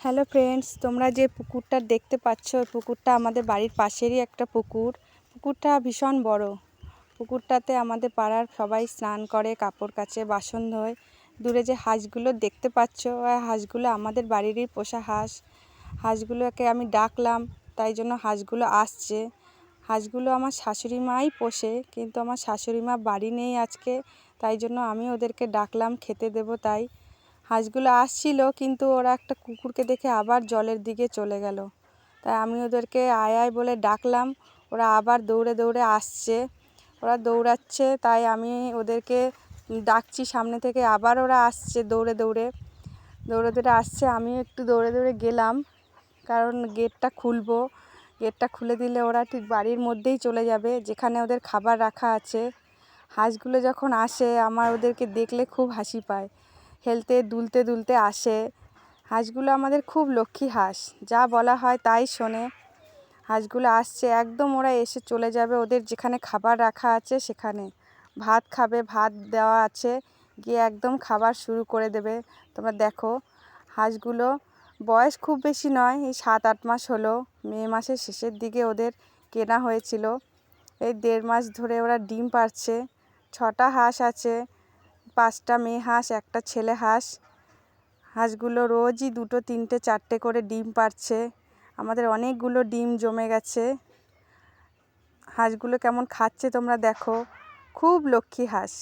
Hello friends, তোমরা যে পুকুরটা দেখতে পাচ্ছ ওই পুকুরটা আমাদের বাড়ির পাশেরই একটা পুকুর। পুকুরটা ভীষণ বড়। পুকুরটাতে আমাদের পাড়ার সবাই স্নান করে, কাপড় কাচে, বাসন ধোয়। দূরে যে হাঁসগুলো দেখতে পাচ্ছ ওই হাঁসগুলো আমাদের বাড়িরই পোষা হাঁস। হাঁসগুলোকে আমি ডাকলাম, তাই জন্য হাঁসগুলো আসছে। হাঁসগুলো আমার শাশুড়ি মাই পোষে, কিন্তু আমার শাশুড়ি মা বাড়ি নেই আজকে, তাই জন্য আমি ওদেরকে ডাকলাম খেতে দেবো তাই। হাঁসগুলো আসছিল, কিন্তু ওরা একটা কুকুরকে দেখে আবার জলের দিকে চলে গেল। তাই আমি ওদেরকে আয় আয় বলে ডাকলাম, ওরা আবার দৌড়ে দৌড়ে আসছে। ওরা দৌড়াচ্ছে, তাই আমি ওদেরকে ডাকছি সামনে থেকে, আবার ওরা আসছে দৌড়ে দৌড়ে আসছে। আমিও একটু দৌড়ে দৌড়ে গেলাম, কারণ গেটটা খুলবো। গেটটা খুলে দিলে ওরা ঠিক বাড়ির মধ্যেই চলে যাবে, যেখানে ওদের খাবার রাখা আছে। হাঁসগুলো যখন আসে আমার ওদেরকে দেখলে খুব হাসি পায়, হেলতে দুলতে দুলতে আসে। হাঁসগুলো আমাদের খুব লক্ষ্মী হাঁস, যা বলা হয় তাই শোনে। হাঁসগুলো আসছে, একদম ওরা এসে চলে যাবে ওদের যেখানে খাবার রাখা আছে সেখানে। ভাত খাবে, ভাত দেওয়া আছে, গিয়ে একদম খাবার শুরু করে দেবে। তোমরা দেখো হাঁসগুলো বয়স খুব বেশি নয়, এই 7-8 মাস হলো। মে মাসের শেষের দিকে ওদের কেনা হয়েছিল। এই 1.5 মাস ধরে ওরা ডিম পাড়ছে। 6টা হাঁস আছে, 5টা মেয়ে হাঁস, একটা ছেলে হাঁস। হাঁসগুলো রোজই 2, 3, 4টে করে ডিম পাড়ছে। আমাদের অনেকগুলো ডিম জমে গেছে। হাঁসগুলো কেমন খাচ্ছে তোমরা দেখো, খুব লক্ষ্মী হাঁস।